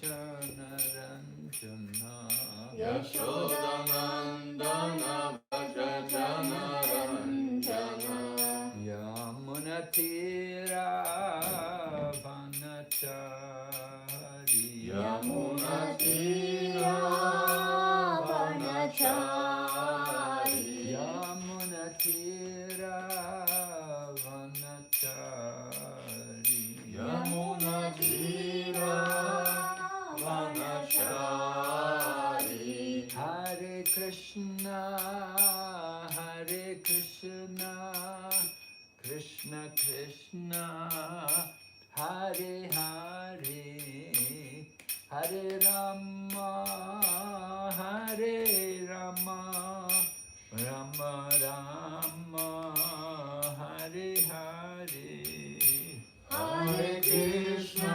Janaranjana Yashodanandana Bhaja Janaranjana Yamunatira Vanachari Yamunatira Vanachari Yamunatira Vanachari Yamunatira Vanachari Hare Krishna Krishna Krishna Hare Hare Hare Rama Rama Rama Hare Hare Hare Krishna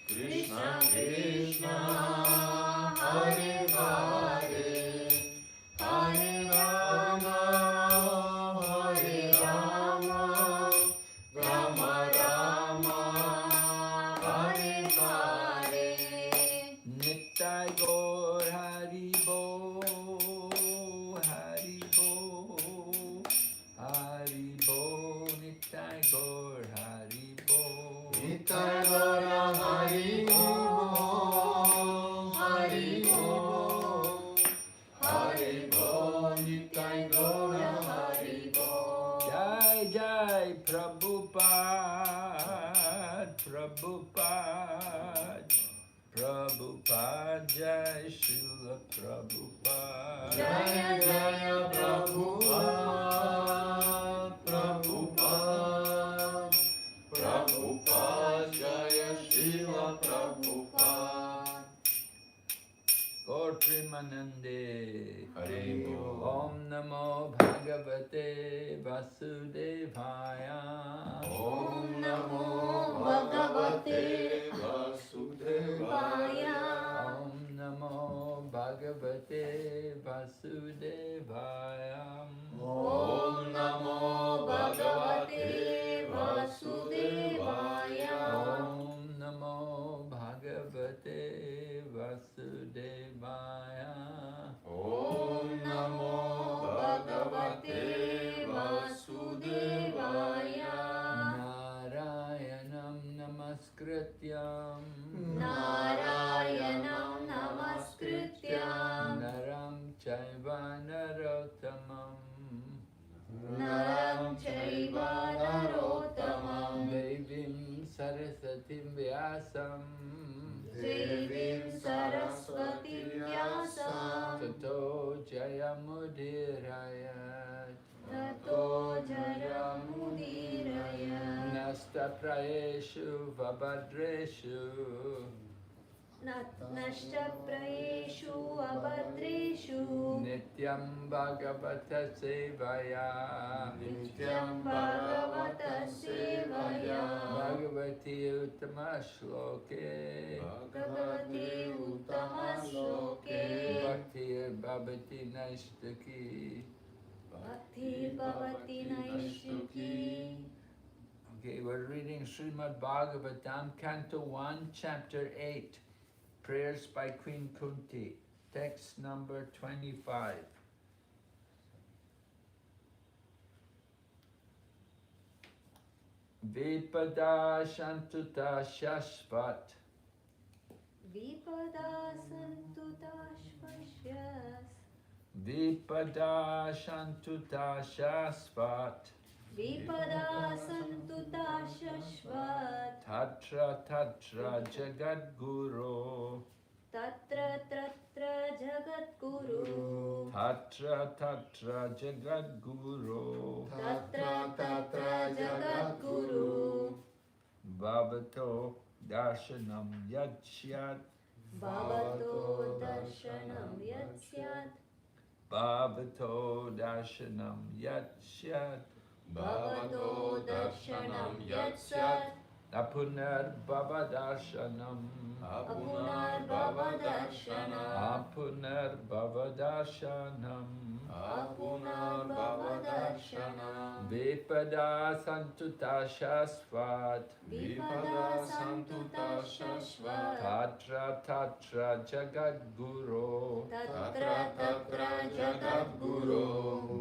Krishna Krishna Hare Hare Hare Rama Rama Rama Hare Hare Nittai Gaur Hari Bo Hari Bo Hari Bo Nittai Gaur Hari Bo Nittai Gaura Hari Bo Hari Bo Hari Bo Nittai Gaura Hari Bo Jai Jai Prabhupada Prabhupada Jai Srila Prabhupada Jaya Jaya Prabhupada Prabhupada Jaya Srila Prabhupada Gaur Premanande Hari Bol Om Namo Bhagavate Vasudevaya Om Namo Bhagavate Vasudevaya Om Namo Bhagavate Vasudevaya Om Namo Bhagavate Vasudevaya Om Namo Bhagavate Vasudevaya Om Namo Bhagavate Vasudevaya Narayanam Namaskrityam Narayanam Namaskrityam Naram Chaiva Narottamam Naram Chaiva Narottamam Devim Sarasatim Vyasam Devim Saraswati Vyasam Tato Jayamudirayat Tato Jayamudiraya Nasta Praeshu Vabhadreshu Nashtaprayeshu Abhadreshu Nityam Bhagavata Sevaya Nityam Bhagavata Sevaya Bhagavati Uttama Shloke Bhagavati Uttama Shloke Bhakti Bhavati Naishtaki Bhakti Bhavati Naishtuki. Okay, we're reading Srimad Bhagavatam, Canto 1, Chapter 8, Prayers by Queen Kunti, text number 25. Vipada Shantuta Shashvat Vipada Santuta Shvashyas Vipada Shantuta Shashvat Vipada Santuta Shashvat Tatra Tatra Jagadguru Tatra Tatra Jagadguru Tatra Tatra Jagadguru Tatra Tatra Jagadguru Bhavato Darshanam Yachyat Bhavato Darshanam Yatsyat Bhavato Darshanam Yachyat Bhavato Darshanam Yatsyat Apunarbhavadarshanam. Apunarbhavadarshanam. Apunarbhavadarshanam. Apunarbhavadarshanam. Vipada santuta shasvat. Vipada santuta shasvat. Tatra tatra jagadguru. Tatra tatra jagadguru.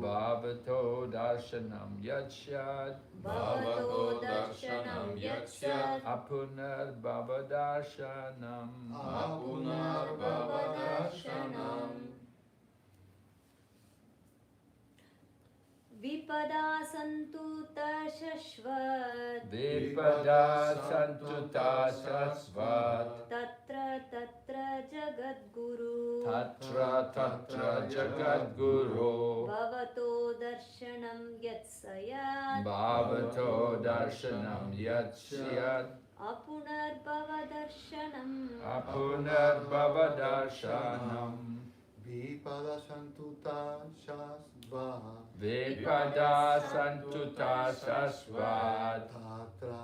Bhavato darshanam yachyat. Bhavato darshanam yachyat. Apunarbhavadarshanam. Apunarbhavadarshanam. Vipada santuta shashvat. Vipada santuta shasvat. Tatra tatra jagadguru. Tatra tatra jagadguru. Bhavato darshanam yatsayat. Bhavato darshanam yachyat. Apunarbhava darshanam. Apunarbhavadarshanam. Vipada santuta shasvat. Vipada santuta shasvat. Tatra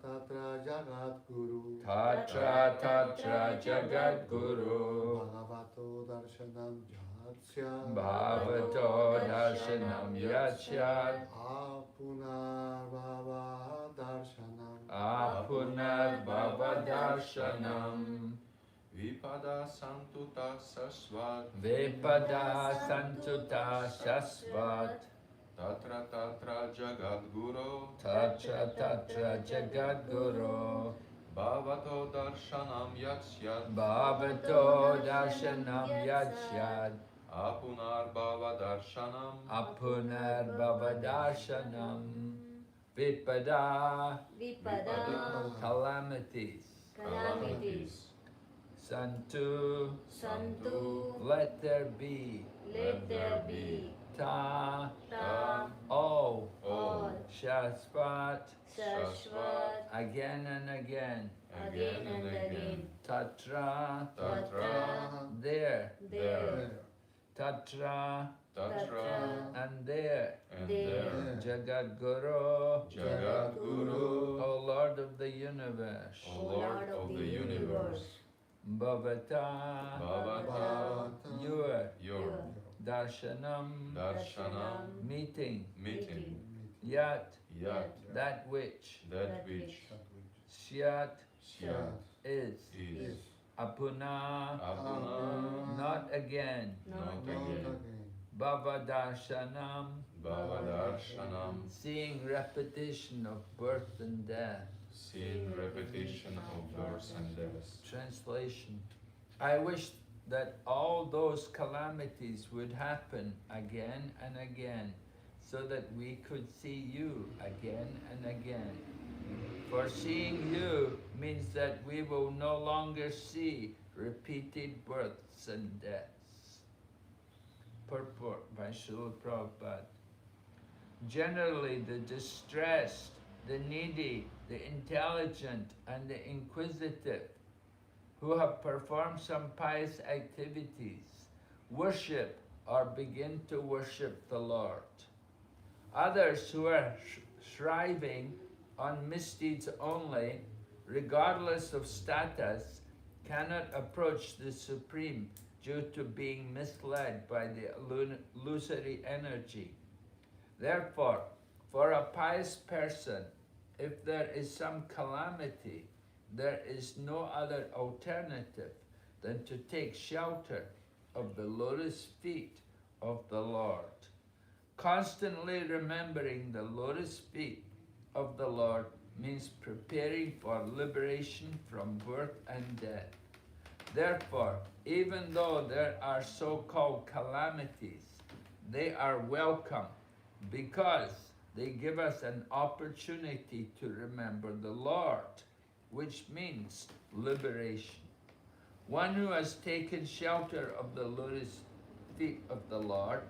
tatra jagadguru. Tatra tatra jagadguru. Bhavato darshanam yachyat. Bhavato darshanam yachyat. Apunarbhavadarshanam. Apunarbhavadarshanam. Vipada santuta sasvat. Vipada santuta shasvat. Tatra tatra jagadguru. Tatra tatra jagadguru. Bhavato darshanam yachyat. Bhavato darshanam yachyat. Apunarbhava darshanam. Apunarbhavadarshanam. Vipada. Vipada. Calamities. Calamities. Santu. Santu. Let there be. Let there be. Ta. Ta. All. All. Shasvat. Shashvat. Again and again. Again and again. Tatra. Tatra. There. There. Tatra. Tatra. And there. And There. there. Jagadguru. Jagadguru. O Lord of the universe. O Lord of the universe. Bhavata. Bhavata. Your. Your Darshanam. darshanam. Meeting. Meeting. Yat. Yat. That which. That which. Syat. Syat. Is. Is. Apuna. Apuna. Not again. Not again. Bhavadarshanam. Bhavadarshanam. Seeing repetition of birth and death. Seeing repetition of births and deaths. Translation. I wish that all those calamities would happen again and again, so that we could see you again and again. For seeing you means that we will no longer see repeated births and deaths. Purport by Srila Prabhupada. Generally, the distressed, the needy, the intelligent, and the inquisitive who have performed some pious activities worship or begin to worship the Lord. Others who are striving on misdeeds only, regardless of status, cannot approach the Supreme due to being misled by the illusory energy. Therefore, for a pious person, if there is some calamity, there is no other alternative than to take shelter of the lotus feet of the Lord. Constantly remembering the lotus feet of the Lord means preparing for liberation from birth and death. Therefore, even though there are so-called calamities, they are welcome because they give us an opportunity to remember the Lord, which means liberation. One who has taken shelter of the lotus feet of the Lord,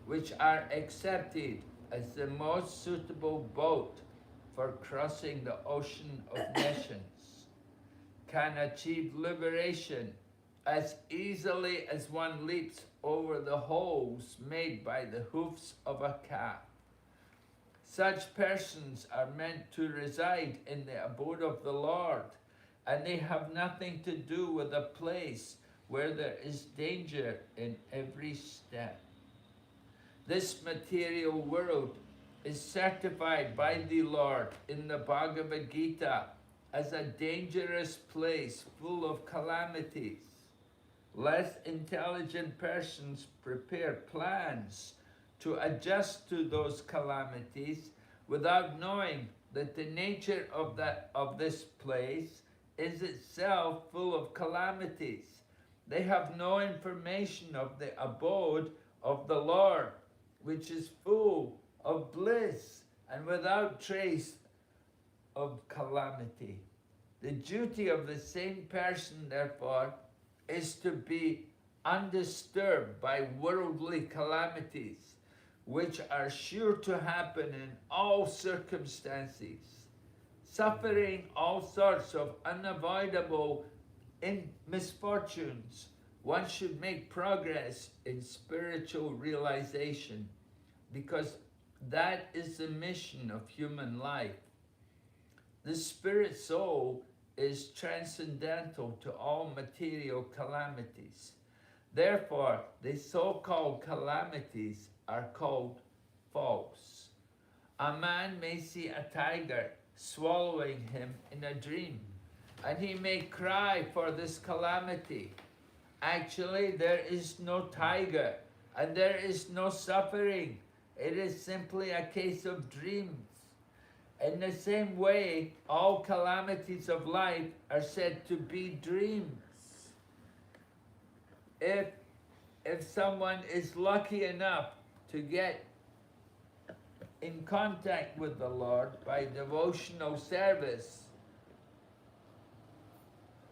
which are accepted as the most suitable boat for crossing the ocean of nations, can achieve liberation as easily as one leaps over the holes made by the hoofs of a calf. Such persons are meant to reside in the abode of the Lord, and they have nothing to do with a place where there is danger in every step. This material world is certified by the Lord in the Bhagavad Gita as a dangerous place full of calamities. Less intelligent persons prepare plans to adjust to those calamities without knowing that the nature of this place is itself full of calamities. They have no information of the abode of the Lord, which is full of bliss and without trace of calamity. The duty of the same person, therefore, is to be undisturbed by worldly calamities, which are sure to happen in all circumstances. Suffering all sorts of unavoidable misfortunes, one should make progress in spiritual realization, because that is the mission of human life. The spirit soul is transcendental to all material calamities. Therefore, the so-called calamities are called false. A man may see a tiger swallowing him in a dream, and he may cry for this calamity. Actually, there is no tiger, and there is no suffering. It is simply a case of dreams. In the same way, all calamities of life are said to be dreams. If someone is lucky enough to get in contact with the Lord by devotional service,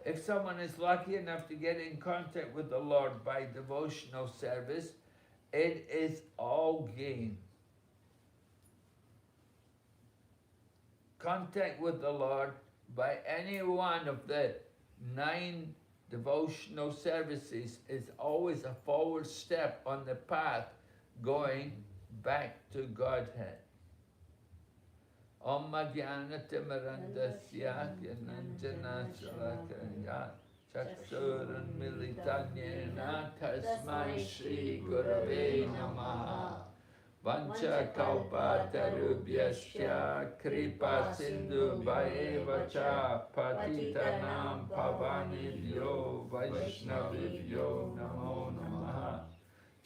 if someone is lucky enough to get in contact with the Lord by devotional service, it is all gain. Contact with the Lord by any one of the 9 devotional services is always a forward step on the path going back to Godhead. Om Madhyana Timarandasya Gyananjana Salakaya Chaksuran Militanyena Tasmai Shri Gurave Namaha Vancha Kalpatarubhyasya Kripa Sindhu Bhaevacha Patitanam Pavanibhyo Vaishnavibhyo Namo Namaha.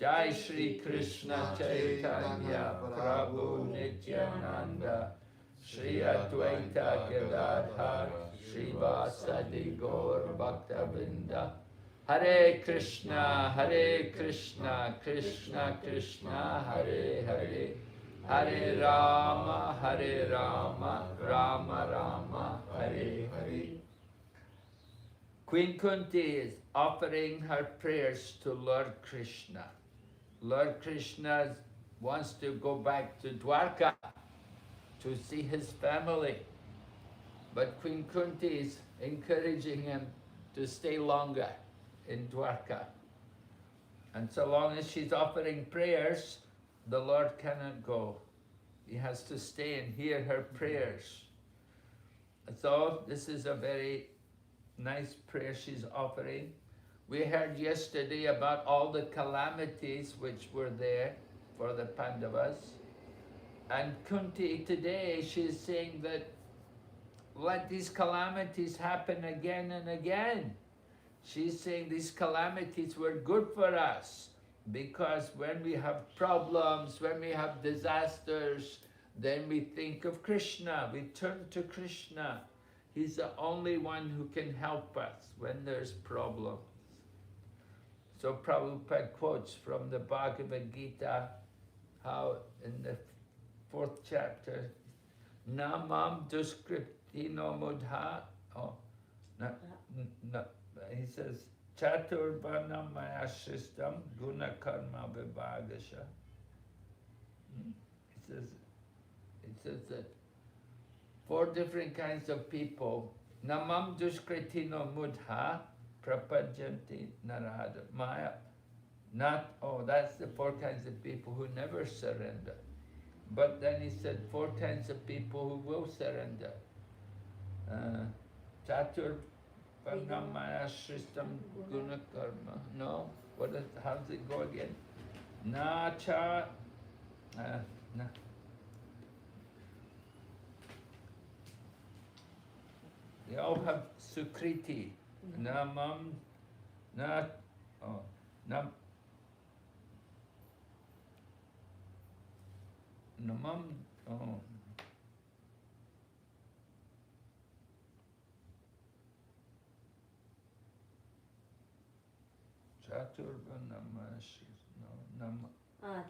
Jai Shri Krishna Chaitanya Prabhu Nityananda Shri Advaita Gadadhar Shri Vasadi Gaur Bhaktavinda. Hare Krishna, Krishna Krishna, Hare Hare, Hare Rama, Rama Rama, Hare Hare. Queen Kunti is offering her prayers to Lord Krishna. Lord Krishna wants to go back to Dwarka to see his family, but Queen Kunti is encouraging him to stay longer in Dwarka. And so long as she's offering prayers, the Lord cannot go. He has to stay and hear her prayers. And so this is a very nice prayer she's offering. We heard yesterday about all the calamities which were there for the Pandavas. And Kunti today, she's saying that let these calamities happen again and again. She's saying these calamities were good for us, because when we have problems, when we have disasters, then we think of Krishna, we turn to Krishna. He's the only one who can help us when there's problems. So Prabhupada quotes from the Bhagavad Gita, how in the 4th chapter, Namam Duskriptino Mudha, he says, Chaturvarna Maya Shristam Guna Karma Vibhagasha. It says that 4 different kinds of people, Namam Duskritino Mudha Prapajanti Narada Maya. That's the 4 kinds of people who never surrender. But then he said 4 kinds of people who will surrender. Chatur Varnamaya Shristam Guna Karma. No? How does it go again? Na cha. Na. They all have Sukriti. Namam. Na. Oh. Nam. Namam. Oh.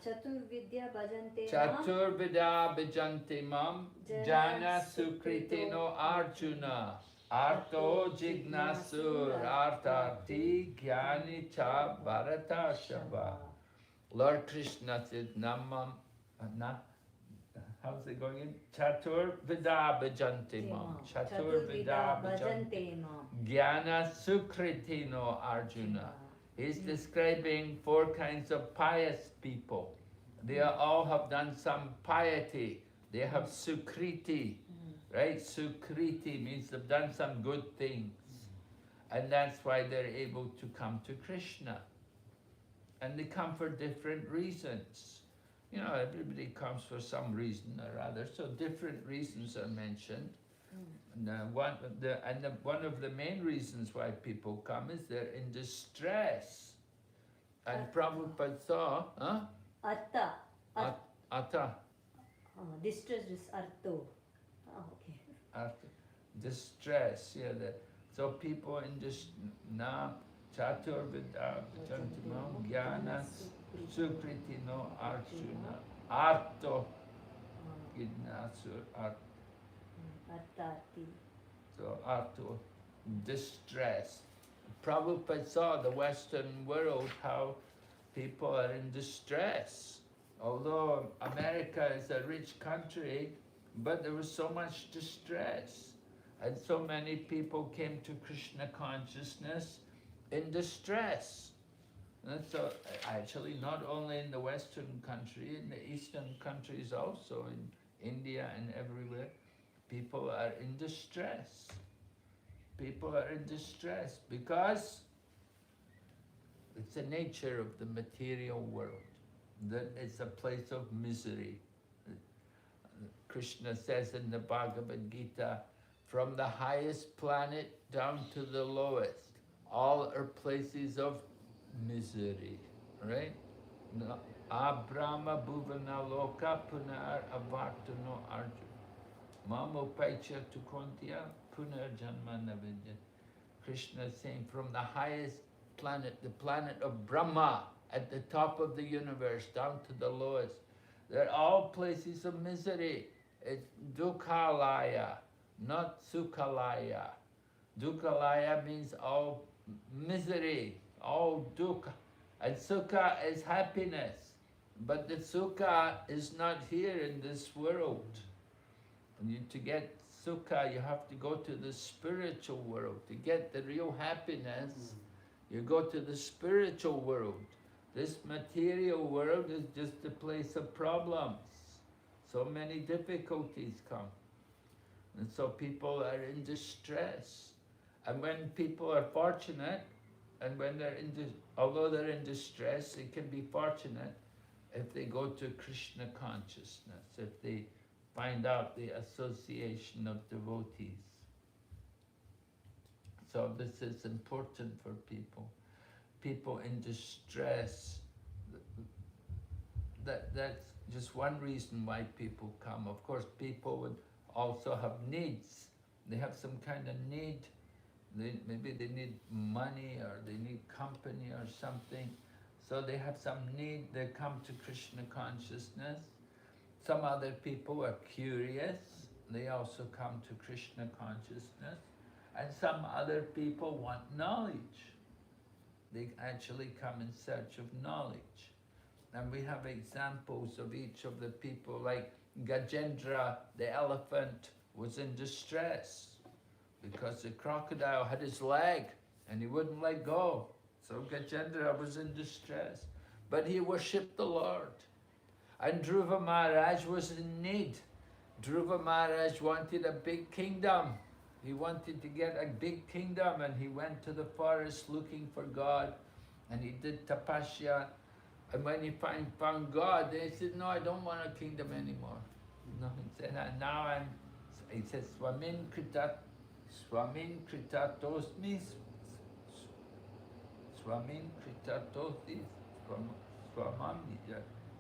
Chaturvidya bhajante Chaturvidya bhajanti mam jana sukritino arjuna arto jignasur artati jnani cha bharata shava. Lord Krishna said namam how's it going in? Chaturvidya bhajanti mam Chaturvidya bhajanti mam jnana sukritino arjuna. He's describing 4 kinds of pious people. They all have done some piety. They have sukriti, right? Sukriti means they've done some good things. And that's why they're able to come to Krishna. And they come for different reasons. You know, everybody comes for some reason or other, so different reasons are mentioned. And one of the main reasons why people come is they're in distress. And Prabhupada saw, Atta. Atta. Distress is artho. Okay. Atta. Distress, yeah. So people in this Chaturvidya Bhajantimam Jnana Sukritino Arjuna Arto Gidnasur Arto. So Arto, distress. Prabhupada saw the Western world, how people are in distress. Although America is a rich country, but there was so much distress. And so many people came to Krishna consciousness in distress. And so actually not only in the Western country, in the Eastern countries also, in India and everywhere, people are in distress. People are in distress because it's the nature of the material world, that it's a place of misery. Krishna says in the Bhagavad Gita, from the highest planet down to the lowest, all are places of misery, right? Abrahma bhuvana loka punar avartano arjuna. Mamo paicha tukontya punar janma navidya. Krishna is saying from the highest planet, the planet of Brahma, at the top of the universe, down to the lowest, they're all places of misery. It's dukhalaya, not sukhalaya. Dukhalaya means all misery, all dukkha. And sukha is happiness. But the sukha is not here in this world. To get sukha, you have to go to the spiritual world. To get the real happiness, you go to the spiritual world. This material world is just a place of problems. So many difficulties come. And so people are in distress. And when people are fortunate, and when they're although they're in distress, it can be fortunate if they go to Krishna consciousness, if they find out the association of devotees. So this is important for people. People in distress, that's just one reason why people come. Of course, people would also have needs. They have some kind of need. Maybe they need money or they need company or something. So they have some need, they come to Krishna consciousness. Some other people are curious, they also come to Krishna consciousness. And some other people want knowledge. They actually come in search of knowledge. And we have examples of each of the people, like Gajendra, the elephant, was in distress because the crocodile had his leg and he wouldn't let go. So Gajendra was in distress. But he worshipped the Lord. And Dhruva Maharaj was in need. Dhruva Maharaj wanted a big kingdom. He wanted to get a big kingdom, and he went to the forest looking for God, and he did tapasya. And when he found God, they said, no, I don't want a kingdom anymore. No, he said, now he says, Swamin kritatosmi, Swamin kritatosmi, Swamami. He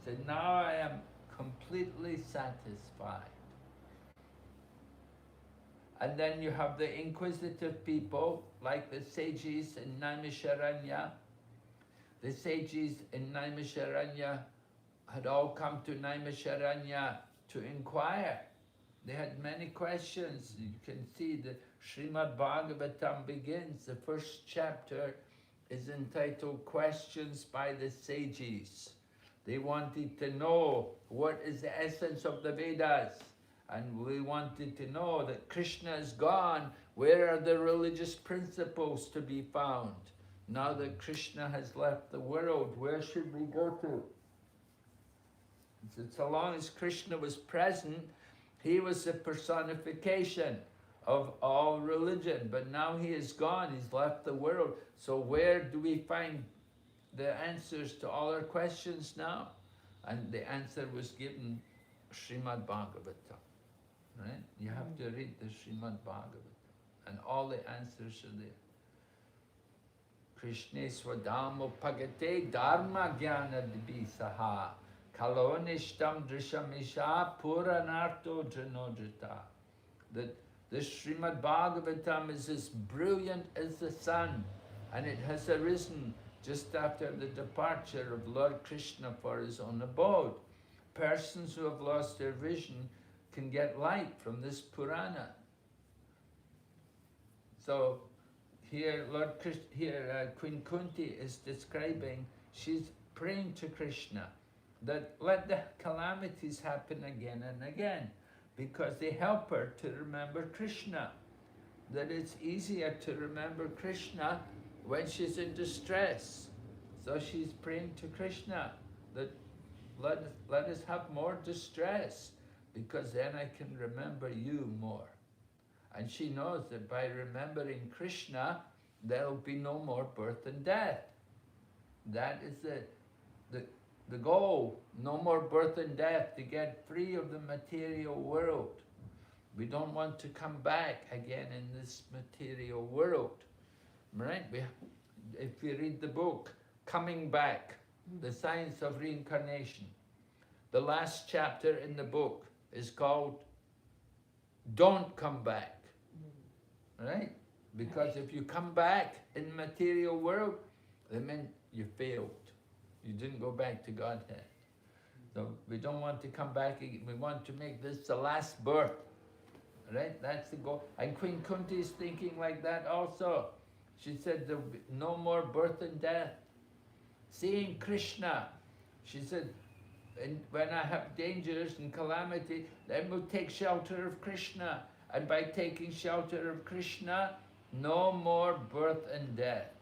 said, now I am completely satisfied. And then you have the inquisitive people, like the sages in Naimisharanya. The sages in Naimisharanya had all come to Naimisharanya to inquire. They had many questions. You can see the Srimad Bhagavatam begins. The first chapter is entitled Questions by the Sages. They wanted to know what is the essence of the Vedas. And we wanted to know that Krishna is gone. Where are the religious principles to be found? Now that Krishna has left the world, where should we go to? So long as Krishna was present, he was the personification of all religion. But now he is gone, he's left the world. So where do we find the answers to all our questions now? And the answer was given, Srimad Bhagavatam. Right? You have to read the Srimad Bhagavatam, and all the answers are there. Krishna swadamo pagate dharma jnana dibisaha kalonishtam drishamisha puranarto janojata. That the Srimad Bhagavatam is as brilliant as the sun, and it has arisen just after the departure of Lord Krishna for his own abode. Persons who have lost their vision can get light from this Purana. So here, Queen Kunti is describing, she's praying to Krishna that let the calamities happen again and again, because they help her to remember Krishna. That it's easier to remember Krishna when she's in distress. So she's praying to Krishna that let us have more distress, because then I can remember you more. And she knows that by remembering Krishna, there will be no more birth and death. That is the goal, no more birth and death, to get free of the material world. We don't want to come back again in this material world, right? If you read the book, Coming Back, The Science of Reincarnation, the last chapter in the book is called Don't Come Back, right? Because if you come back in the material world, that means you failed. You didn't go back to Godhead. So we don't want to come back again. We want to make this the last birth, right? That's the goal. And Queen Kunti is thinking like that also. She said there will be no more birth and death. Seeing Krishna, she said, and when I have dangers and calamity, then we'll take shelter of Krishna. And by taking shelter of Krishna, no more birth and death.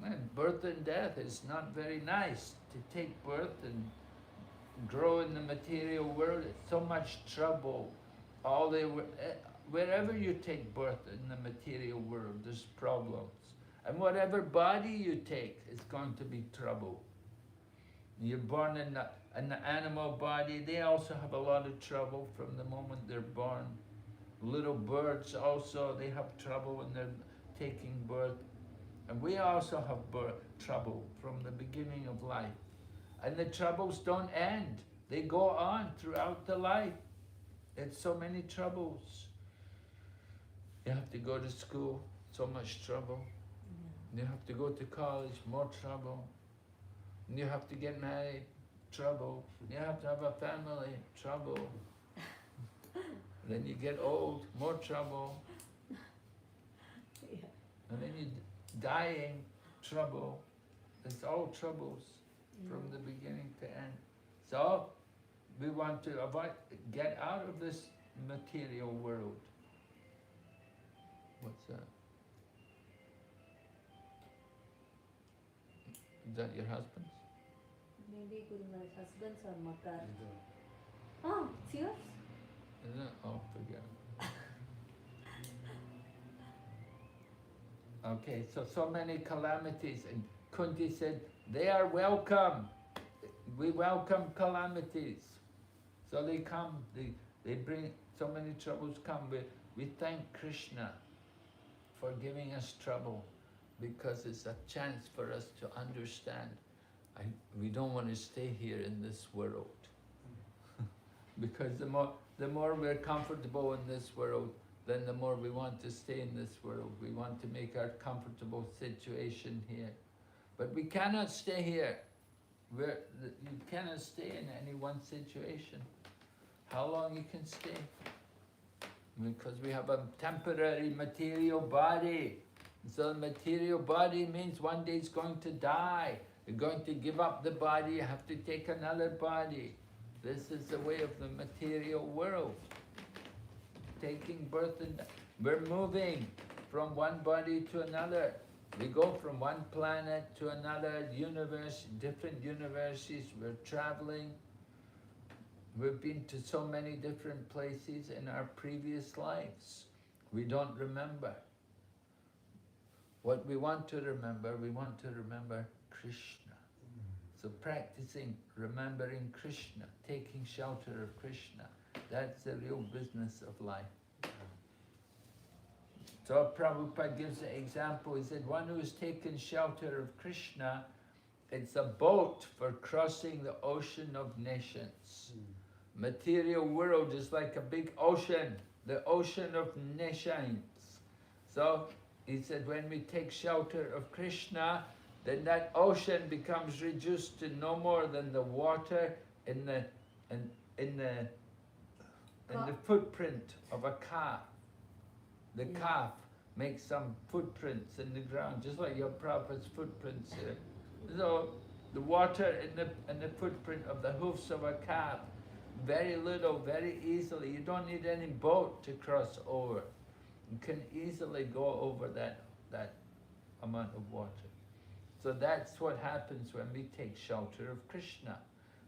And birth and death is not very nice. To take birth and grow in the material world, it's so much trouble. Wherever you take birth in the material world, there's problems. And whatever body you take is going to be trouble. You're born in an animal body, they also have a lot of trouble from the moment they're born. Little birds also, they have trouble when they're taking birth. And we also have trouble from the beginning of life. And the troubles don't end. They go on throughout the life. It's so many troubles. You have to go to school, so much trouble. You have to go to college, more trouble. You have to get married, trouble. You have to have a family, trouble. Then you get old, more trouble. And then you dying, trouble. It's all troubles from the beginning to end. So we want to get out of this material world. What's that? Is that your husband's? Maybe Guru's husbands or makar. Oh, it's yours? No, oh, forget. Okay, so many calamities, and Kunti said, they are welcome. We welcome calamities. So they come, they bring, so many troubles come. We thank Krishna for giving us trouble, because it's a chance for us to understand. We don't want to stay here in this world. Because the more we're comfortable in this world, then the more we want to stay in this world. We want to make our comfortable situation here. But we cannot stay here. You cannot stay in any one situation. How long you can stay? Because we have a temporary material body. So the material body means one day it's going to die. You're going to give up the body, you have to take another body. This is the way of the material world. Taking birth and we're moving from one body to another. We go from one planet to another universe, different universes. We're traveling. We've been to so many different places in our previous lives. We don't remember. What we want to remember Krishna. So practicing, remembering Krishna, taking shelter of Krishna, that's the real business of life. So Prabhupada gives an example. He said, one who has taken shelter of Krishna, it's a boat for crossing the ocean of nations. Material world is like a big ocean, the ocean of nations. So he said, when we take shelter of Krishna, then that ocean becomes reduced to no more than the water in the footprint of a calf. The calf makes some footprints in the ground, just like your Prabhupada's footprints here. So the water in the footprint of the hoofs of a calf, very little, very easily. You don't need any boat to cross over. You can easily go over that amount of water. So that's what happens when we take shelter of Krishna.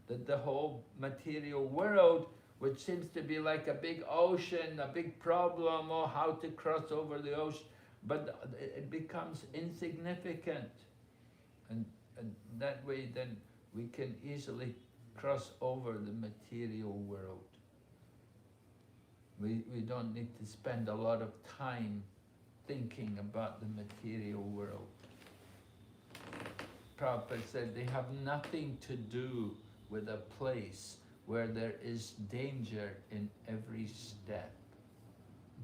That the whole material world, which seems to be like a big ocean, a big problem, or how to cross over the ocean, but it becomes insignificant. And that way then we can easily cross over the material world. We don't need to spend a lot of time thinking about the material world. Prabhupada said they have nothing to do with a place where there is danger in every step.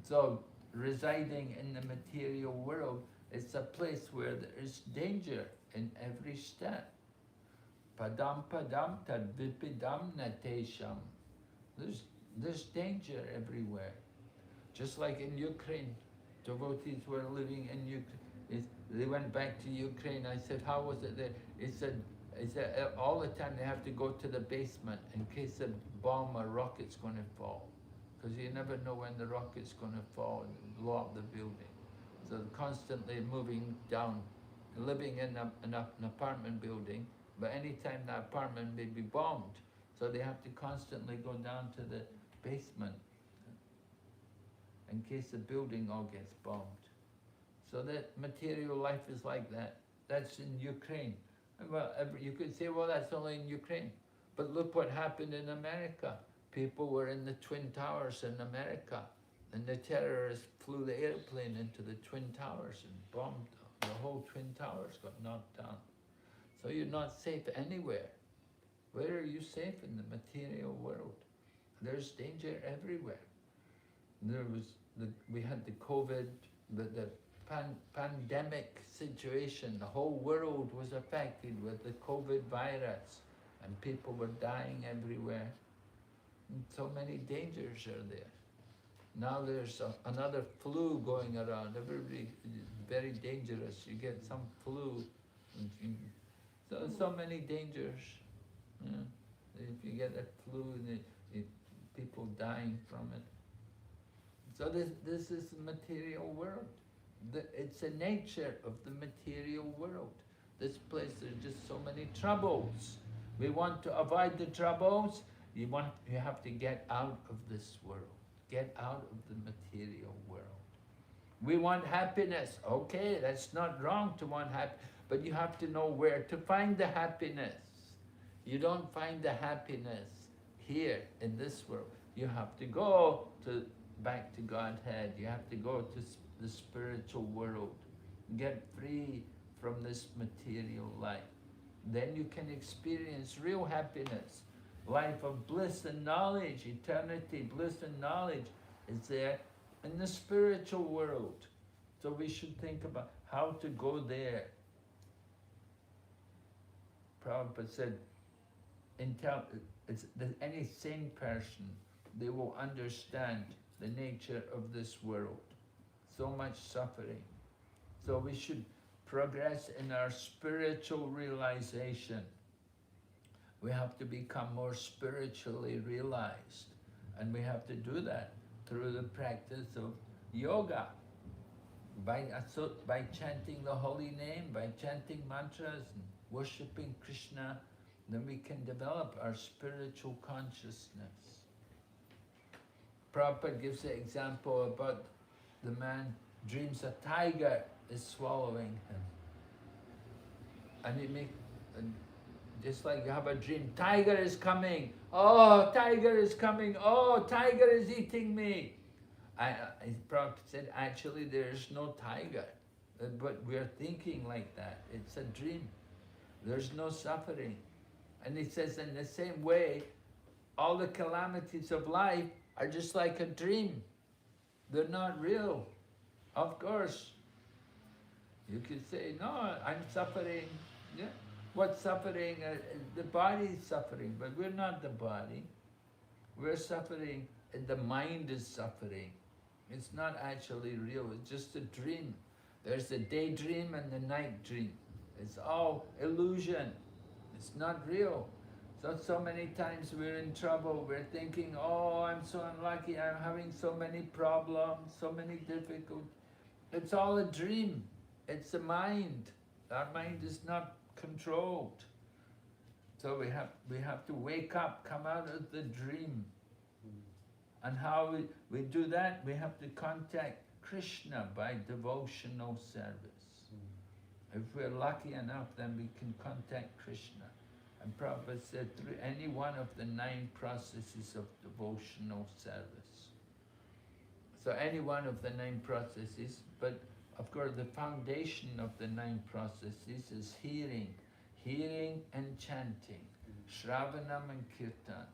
So residing in the material world is a place where there is danger in every step. Padam padam tad vipidam natesham. There's danger everywhere. Just like in Ukraine, devotees were living in Ukraine. They went back to Ukraine. I said, how was it there? He said all the time they have to go to the basement in case a bomb or rocket's going to fall. Because you never know when the rocket's going to fall and blow up the building. So constantly moving down, living in an apartment building, but anytime the apartment may be bombed. So they have to constantly go down to the basement in case the building all gets bombed. So that material life is like that. That's in Ukraine. Well, you could say, well, that's only in Ukraine. But look what happened in America. People were in the Twin Towers in America, and the terrorists flew the airplane into the Twin Towers and bombed them. The whole Twin Towers got knocked down. So you're not safe anywhere. Where are you safe in the material world? There's danger everywhere. We had the COVID, the pandemic situation. The whole world was affected with the COVID virus, and people were dying everywhere. And so many dangers are there. Now there's another flu going around. Everybody is very dangerous. You get some flu. So many dangers. Yeah. If you get a flu, people dying from it. So this is the material world. It's the nature of the material world. This place, there's just so many troubles. We want to avoid the troubles. You have to get out of this world. Get out of the material world. We want happiness. Okay, that's not wrong to want happiness, but you have to know where to find the happiness. You don't find the happiness here in this world. You have to go back to Godhead. You have to go to the spiritual world. Get free from this material life. Then you can experience real happiness. Life of bliss and knowledge, eternity, bliss and knowledge is there in the spiritual world. So we should think about how to go there. Prabhupada said, any sane person, they will understand the nature of this world. So much suffering. So we should progress in our spiritual realization. We have to become more spiritually realized. And we have to do that through the practice of yoga. By chanting the holy name, by chanting mantras and worshipping Krishna, then we can develop our spiritual consciousness. Prabhupada gives the example about the man dreams a tiger is swallowing him. And just like you have a dream, tiger is coming, oh, tiger is coming, oh, tiger is eating me. Prabhupada said, actually there is no tiger, but we're thinking like that. It's a dream. There's no suffering. And he says in the same way, all the calamities of life are just like a dream. They're not real. Of course, you could say, no, I'm suffering. Yeah. What's suffering? The body is suffering, but we're not the body. We're suffering, and the mind is suffering. It's not actually real, it's just a dream. There's the daydream and the night dream. It's all illusion. It's not real. So many times we're in trouble. We're thinking, oh, I'm so unlucky. I'm having so many problems, so many difficulties. It's all a dream. It's the mind. Our mind is not controlled. So we have to wake up, come out of the dream. And how we do that, we have to contact Krishna by devotional service. If we're lucky enough, then we can contact Krishna. And Prabhupada said, through any one of the 9 processes of devotional service. So any one of the 9 processes, but of course the foundation of the 9 processes is hearing and chanting, Shravanam and Kirtan.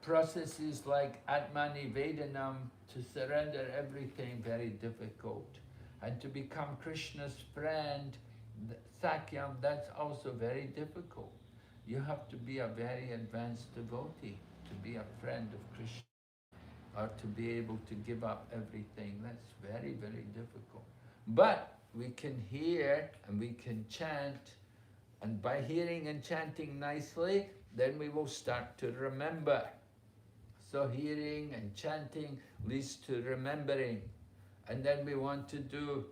Processes like Atmanivedanam, to surrender everything, very difficult. And to become Krishna's friend, Sakyam, that's also very difficult. You have to be a very advanced devotee to be a friend of Krishna, or to be able to give up everything. That's very, very difficult. But we can hear and we can chant, and by hearing and chanting nicely, then we will start to remember. So hearing and chanting leads to remembering. And then we want to do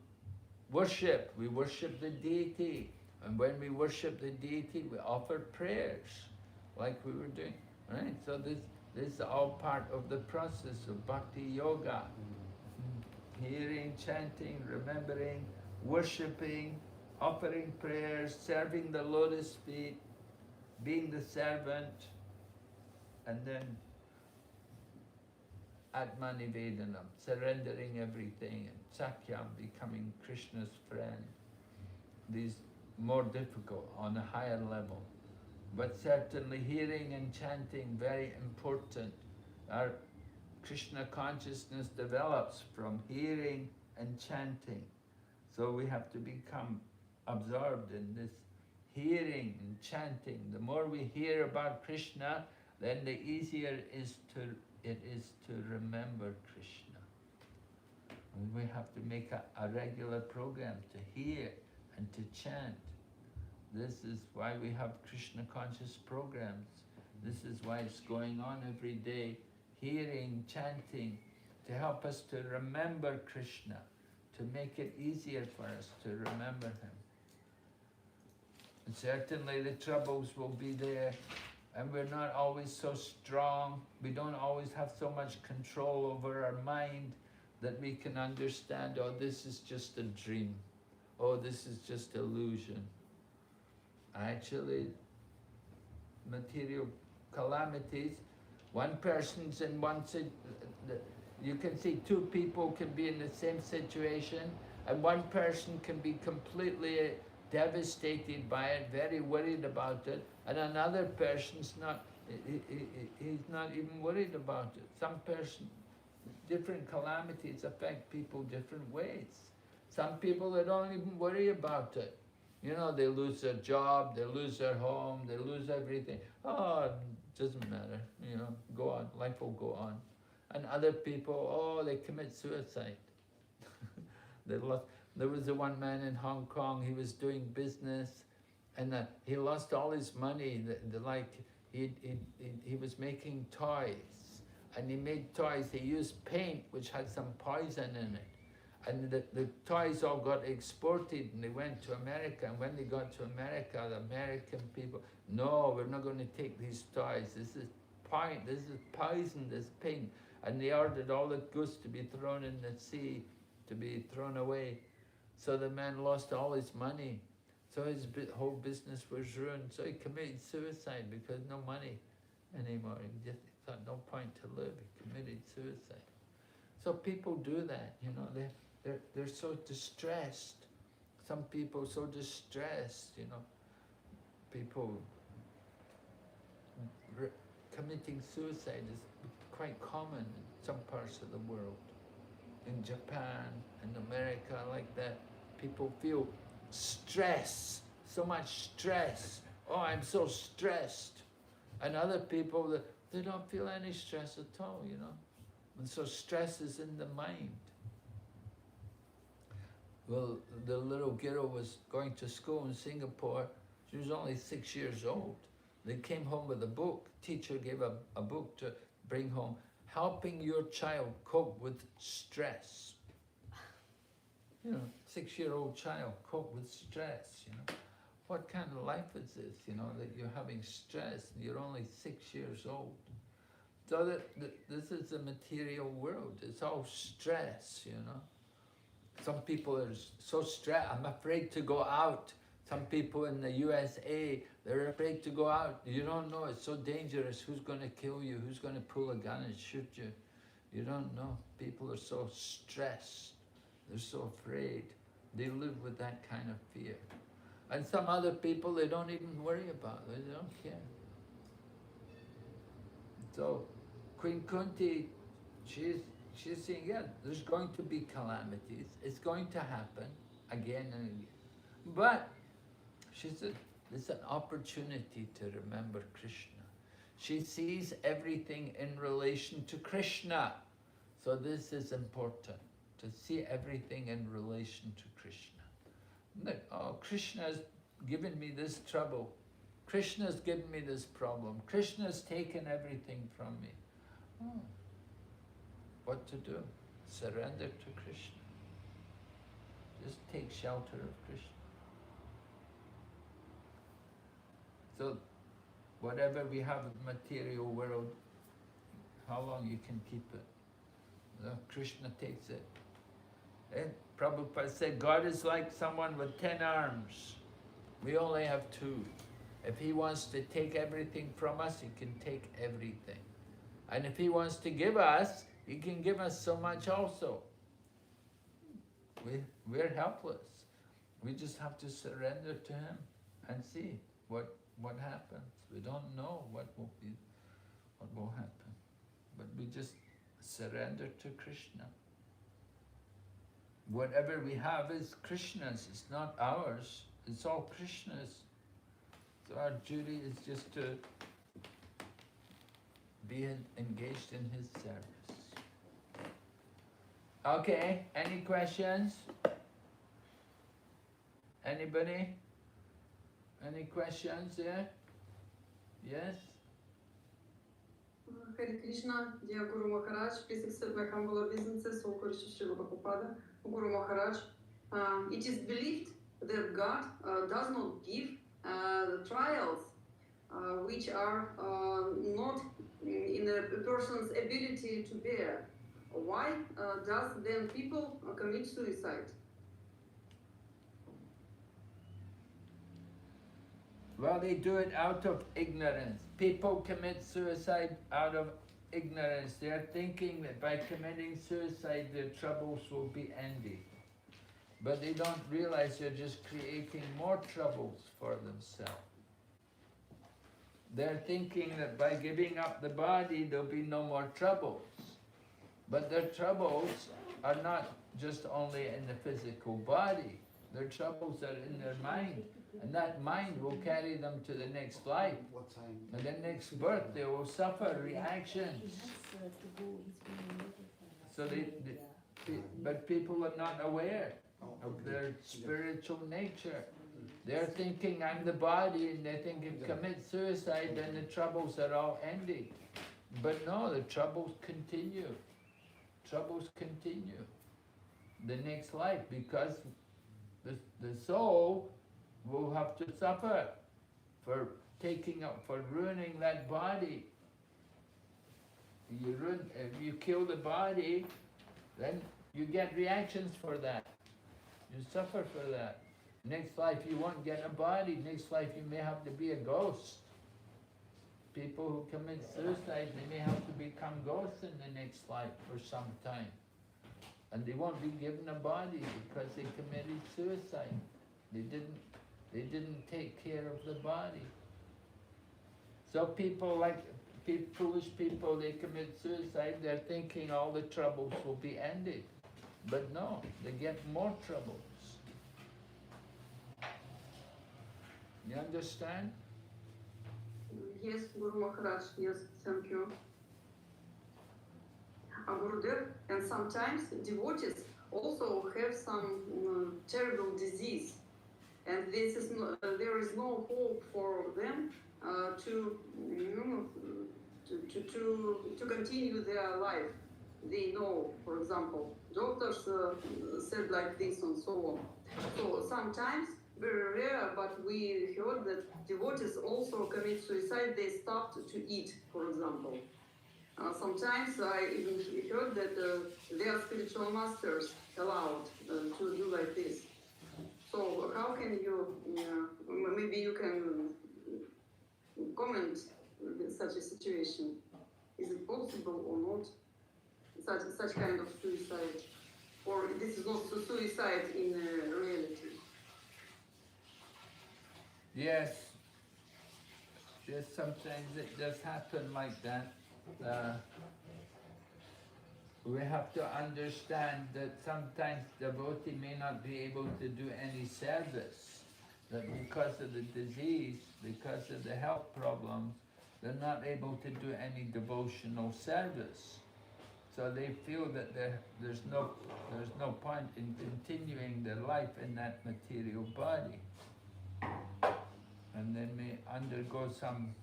worship. We worship the deity. And when we worship the deity, we offer prayers, like we were doing. Right? So this is all part of the process of bhakti yoga. Hearing, chanting, remembering, worshipping, offering prayers, serving the lotus feet, being the servant, and then Atmanivedanam, surrendering everything, and Sakyam, becoming Krishna's friend. These more difficult on a higher level. But certainly hearing and chanting, very important. Our Krishna consciousness develops from hearing and chanting. So we have to become absorbed in this hearing and chanting. The more we hear about Krishna, then the easier it is to remember Krishna. And we have to make a regular program to hear and to chant. This is why we have Krishna conscious programs. This is why it's going on every day, hearing, chanting, to help us to remember Krishna, to make it easier for us to remember him. certainly the troubles will be there, and we're not always so strong. We don't always have so much control over our mind that we can understand, oh, this is just a dream. Oh, this is just illusion. Actually, material calamities, one person's in one you can see two people can be in the same situation, and one person can be completely devastated by it, very worried about it, and another person's not, he's not even worried about it. Some person, different calamities affect people different ways. Some people, they don't even worry about it. You know, they lose their job, they lose their home, they lose everything. Oh, it doesn't matter, you know, go on, life will go on. And other people, oh, they commit suicide. They lost. There was the one man in Hong Kong, he was doing business, and he lost all his money. He was making toys, and he made toys. He used paint which had some poison in it. And the toys all got exported, and they went to America. And when they got to America, the American people, no, we're not going to take these toys. This is poison, this paint. And they ordered all the goods to be thrown in the sea, to be thrown away. So the man lost all his money. So his whole business was ruined. So he committed suicide because no money anymore. He just thought no point to live. He committed suicide. So people do that, you know. They're so distressed. Some people so distressed, you know. People committing suicide is quite common in some parts of the world. In Japan, in America, like that. People feel stress, so much stress. Oh, I'm so stressed. And other people, they don't feel any stress at all, you know. And so stress is in the mind. Well, the little girl was going to school in Singapore. She was only 6 years old. They came home with a book. Teacher gave a book to bring home, helping your child cope with stress. You know, 6-year-old child cope with stress, you know. What kind of life is this, you know, that you're having stress and you're only 6 years old? So this is the material world. It's all stress, you know. Some people are so stressed, I'm afraid to go out. Some people in the USA, they're afraid to go out. You don't know, it's so dangerous. Who's going to kill you? Who's going to pull a gun and shoot you? You don't know. People are so stressed. They're so afraid. They live with that kind of fear. And some other people, they don't even worry about it. They don't care. So Queen Kunti, she's saying, yeah, there's going to be calamities. It's going to happen again and again. But she said, it's an opportunity to remember Krishna. She sees everything in relation to Krishna. So this is important, to see everything in relation to Krishna. Look, oh, Krishna's given me this trouble. Krishna's given me this problem. Krishna's taken everything from me. Oh. What to do? Surrender to Krishna. Just take shelter of Krishna. So, whatever we have in the material world, how long you can keep it? No, Krishna takes it. And Prabhupada said, God is like someone with 10 arms. We only have 2. If he wants to take everything from us, he can take everything. And if he wants to give us, he can give us so much also. We're helpless. We just have to surrender to him and see what happens. We don't know what will happen. But we just surrender to Krishna. Whatever we have is Krishna's, it's not ours. It's all Krishna's. So our duty is just to be engaged in his service. Okay, any questions? Anybody? Any questions there? Yes? Hare Krishna, dear Guru Maharaj, please accept my humble obeisances, O Srila Prabhupada, Guru Maharaj. It is believed that God does not give trials which are not in a person's ability to bear. Why does then people commit suicide? Well, they do it out of ignorance. People commit suicide out of ignorance. They're thinking that by committing suicide, their troubles will be ended. But they don't realize they're just creating more troubles for themselves. They're thinking that by giving up the body, there'll be no more troubles. But their troubles are not just only in the physical body. Their troubles are in their mind. And that mind will carry them to the next life. And the next birth, they will suffer reactions. So but people are not aware of their spiritual nature. They're thinking, I'm the body, and they think if you commit suicide, then the troubles are all ended. But no, the troubles continue. Troubles continue. The next life, because the soul will have to suffer for ruining that body. If you kill the body, then you get reactions for that. You suffer for that. Next life you won't get a body. Next life you may have to be a ghost. People who commit suicide, they may have to become ghosts in the next life for some time. And they won't be given a body because they committed suicide. They didn't take care of the body. So people foolish people, they commit suicide, they're thinking all the troubles will be ended. But no, they get more troubles. You understand? Yes, Guru Maharaj, yes, thank you. Gurudev, and sometimes devotees also have some terrible disease, and there is no hope for them to continue their life. They know, for example, doctors said like this and so on. So sometimes, very rare, but we heard that devotees also commit suicide. They stopped to eat, for example. Sometimes I even heard that their spiritual masters allowed to do like this. So how can you, maybe you can comment in such a situation? Is it possible or not? Such kind of suicide? Or this is not suicide in reality? Yes. Just sometimes it does happen like that. We have to understand that sometimes devotee may not be able to do any service, that because of the disease, because of the health problems, they're not able to do any devotional service. So they feel that there's no point in continuing their life in that material body. And they may undergo some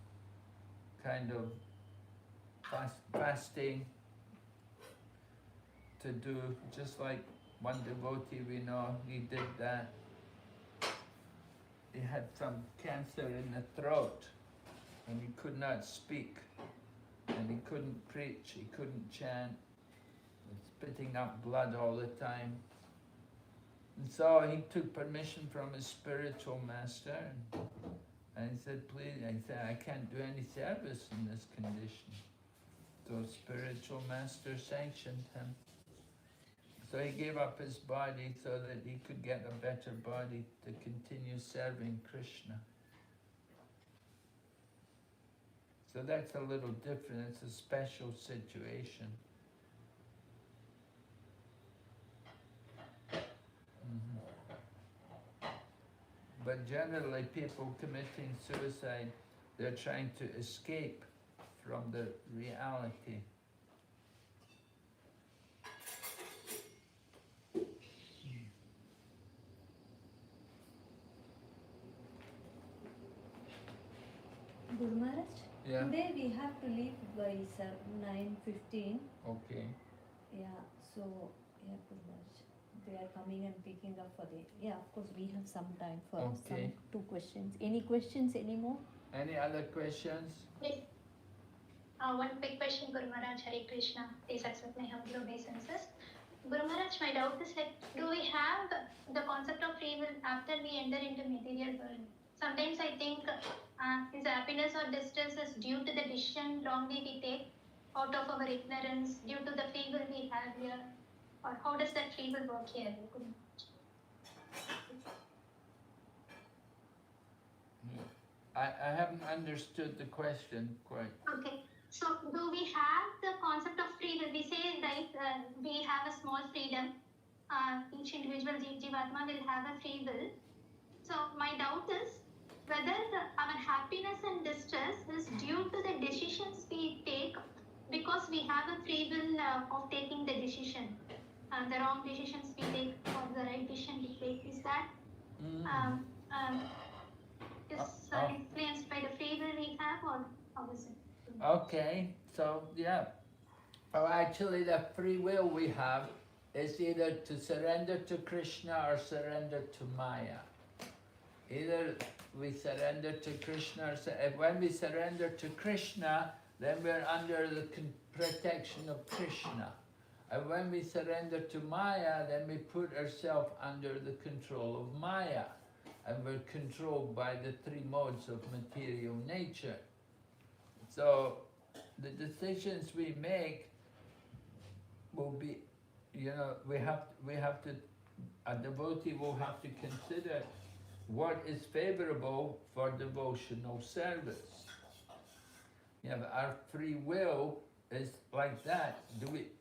kind of fasting to do, just like one devotee we know, he did that. He had some cancer in the throat and he could not speak and he couldn't preach, he couldn't chant, spitting up blood all the time. And so he took permission from his spiritual master and he said, please, I can't do any service in this condition. So spiritual master sanctioned him. So he gave up his body so that he could get a better body to continue serving Krishna. So that's a little different, it's a special situation. But generally people committing suicide, they're trying to escape from the reality. Guru Maharaj, Yeah. today we have to leave by 9:15. Okay. Yeah, so, yeah, Guru Maharaj. they are coming and picking up for the. Yeah, of course, we have some time for Okay. some 2 questions. Any questions anymore? Any other questions? Yes. One quick question, Guru Maharaj, Hare Krishna. Please accept my humble obeisances. Guru Maharaj, my doubt is like, do we have the concept of free will after we enter into material world? Sometimes I think is happiness or distress is due to the decision wrongly we take out of our ignorance, due to the free will we have here, or how does that free will work here, Guru Maharaj? I haven't understood the question quite. Okay. So, do we have the concept of free will? We say that we have a small freedom. Each individual Jivatma will have a free will. So, my doubt is whether our happiness and distress is due to the decisions we take because we have a free will of taking the decision. The wrong decisions we take or the right decision we take. Is that influenced by the free will we have, or how is it? Okay, so yeah. Oh, actually, the free will we have is either to surrender to Krishna or surrender to Maya. Either we surrender to Krishna, or when we surrender to Krishna, then we're under the protection of Krishna. And when we surrender to Maya, then we put ourselves under the control of Maya. And we're controlled by the 3 modes of material nature. So the decisions we make will be, we have to, a devotee will have to consider what is favorable for devotional service. Our free will is like that.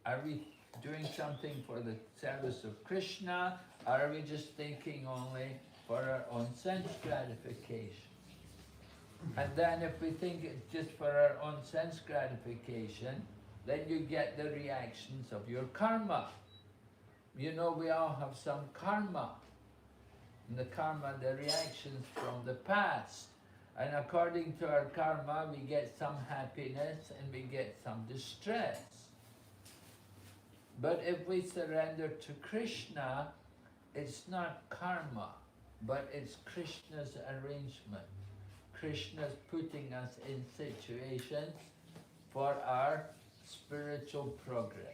Are we doing something for the service of Krishna, or are we just thinking only for our own sense gratification? And then if we think it's just for our own sense gratification, then you get the reactions of your karma. We all have some karma. And the karma, the reactions from the past. And according to our karma, we get some happiness and we get some distress. But if we surrender to Krishna, it's not karma, but it's Krishna's arrangement. Krishna's putting us in situations for our spiritual progress.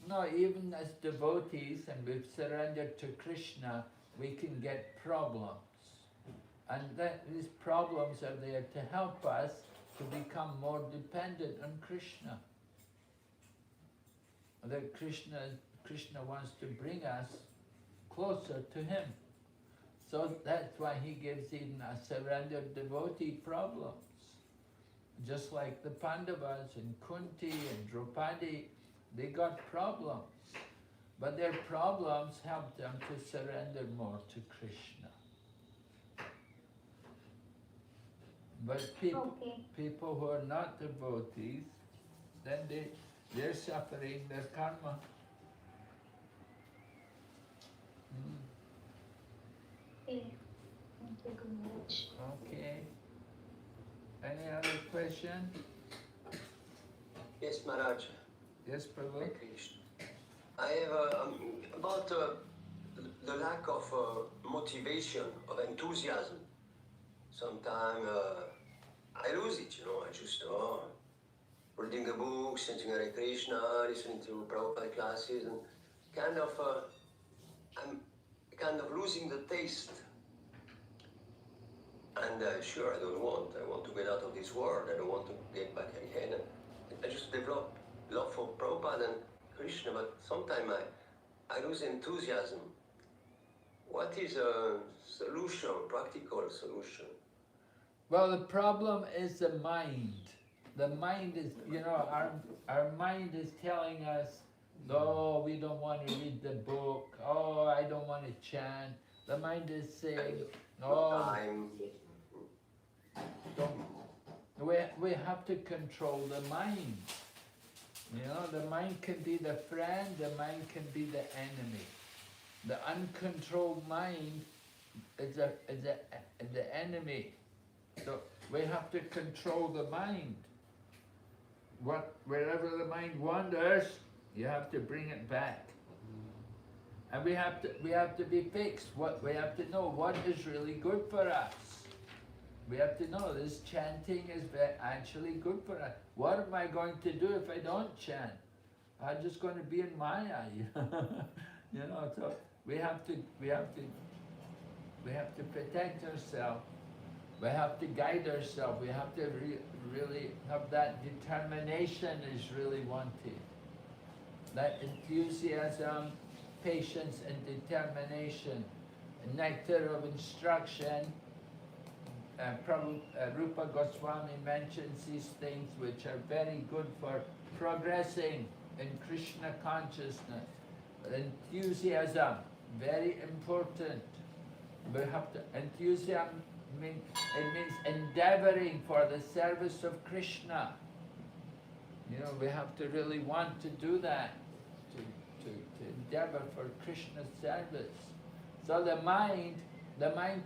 No, even as devotees and we've surrendered to Krishna, we can get problems. And these problems are there to help us to become more dependent on Krishna. That Krishna wants to bring us closer to Him. So that's why He gives even a surrendered devotee problems. Just like the Pandavas and Kunti and Draupadi, they got problems. But their problems helped them to surrender more to Krishna. But people who are not devotees, then they're suffering their karma. Okay. Thank you, Guru Maharaj. Okay. Any other question? Yes, Maharaj. Yes, Prabhu? I have about the lack of motivation, of enthusiasm. Sometimes I lose it, I just reading a book, chanting Hare Krishna, listening to Prabhupada classes, and I'm kind of losing the taste. And sure, I want to get out of this world, I don't want to get back again. I just develop love for Prabhupada and Krishna, but sometimes I lose enthusiasm. What is a solution, practical solution? Well, the problem is the mind. The mind is, our mind is telling us, oh, we don't want to read the book, oh, I don't want to chant. The mind is saying, oh, we have to control the mind. The mind can be the friend, the mind can be the enemy. The uncontrolled mind is the enemy. So we have to control the mind. Wherever the mind wanders, you have to bring it back. And we have to be fixed. We have to know what is really good for us. We have to know this chanting is actually good for us. What am I going to do if I don't chant? I'm just going to be in Maya, you know. So we have to protect ourselves. We have to guide ourselves. We have to really have that determination is really wanted. That enthusiasm, patience and determination. Nectar of instruction. Rupa Goswami mentions these things which are very good for progressing in Krishna consciousness. Enthusiasm, very important. We have to, enthusiasm means endeavoring for the service of Krishna. You know, we have to really want to do that, to endeavor for Krishna's service. So the mind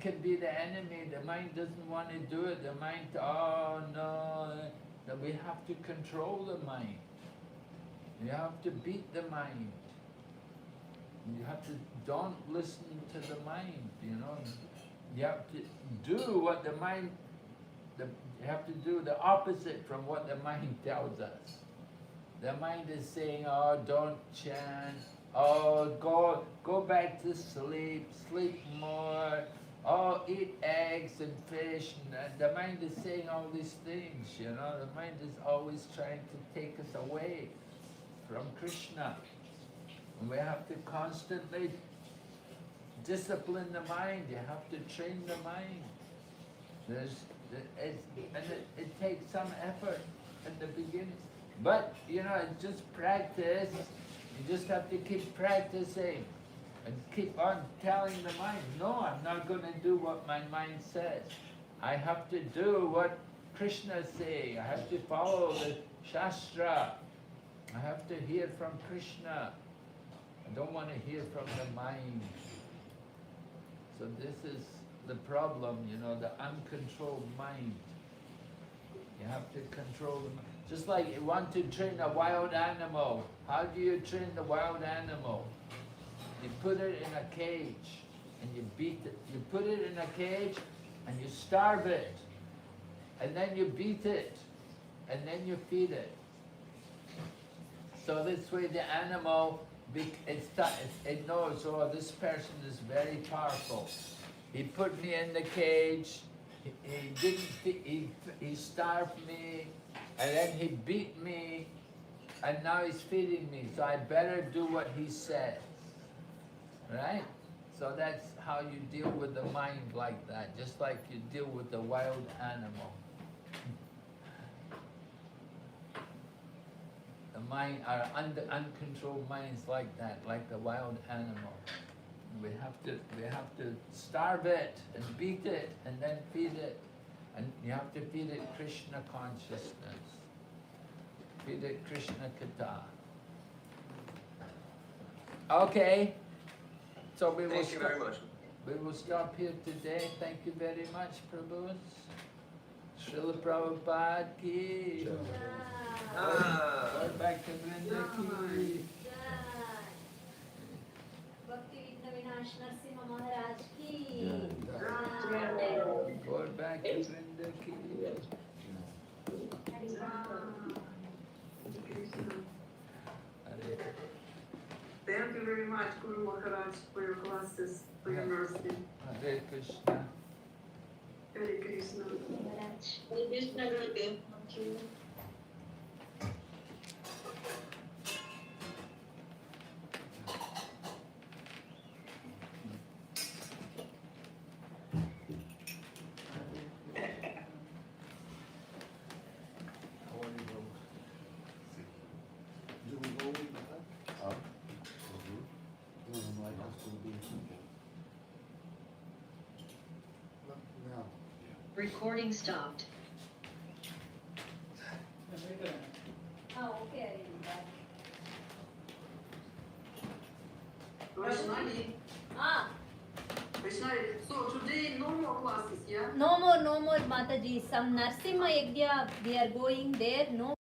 can be the enemy. The mind doesn't want to do it. The mind, oh no. We have to control the mind. You have to beat the mind. You have to, don't listen to the mind, you know. You have to do what the mind, you have to do the opposite from what the mind tells us. The mind is saying, oh, don't chant. Oh, go back to sleep more. Oh, eat eggs and fish. And the mind is saying all these things, you know. The mind is always trying to take us away from Krishna. And we have to constantly discipline the mind. You have to train the mind. It takes some effort at the beginning. But, you know, it's just practice. You just have to keep practicing and keep on telling the mind, no, I'm not going to do what my mind says. I have to do what Krishna is saying. I have to follow the Shastra. I have to hear from Krishna. I don't want to hear from the mind. So this is the problem, you know, the uncontrolled mind. You have to control the mind. Just like you want to train a wild animal. How do you train the wild animal? You put it in a cage and you beat it. You put it in a cage and you starve it. And then you beat it. And then you feed it. So this way the animal, it knows, oh, this person is very powerful. He put me in the cage. He starved me. And then he beat me, and now he's feeding me, so I better do what he says, right? So that's how you deal with the mind like that, just like you deal with the wild animal. The mind, our uncontrolled minds like that, like the wild animal. We have to starve it and beat it and then feed it. And you have to feed it Krishna consciousness. Feed it Krishna Katha. Okay. So we will Thank you very much. We will stop here today. Thank you very much, Prabhus. Srila Prabhupada ki. Going back to Vrinda ki. Bhakti Vinash Narasimha Maharaj ki. Going back to Vrinda ki. Thank you very much, Guru Maharaj, for your classes, for your mercy. Hare Krishna. Hare Krishna. Hare Krishna, Gurudev. Thank you. Recording stopped. Okay. Vaishnali, Vaishnali, so today no more classes, yeah? No more, Mataji. Some Narsimha Yagya, we are going there. No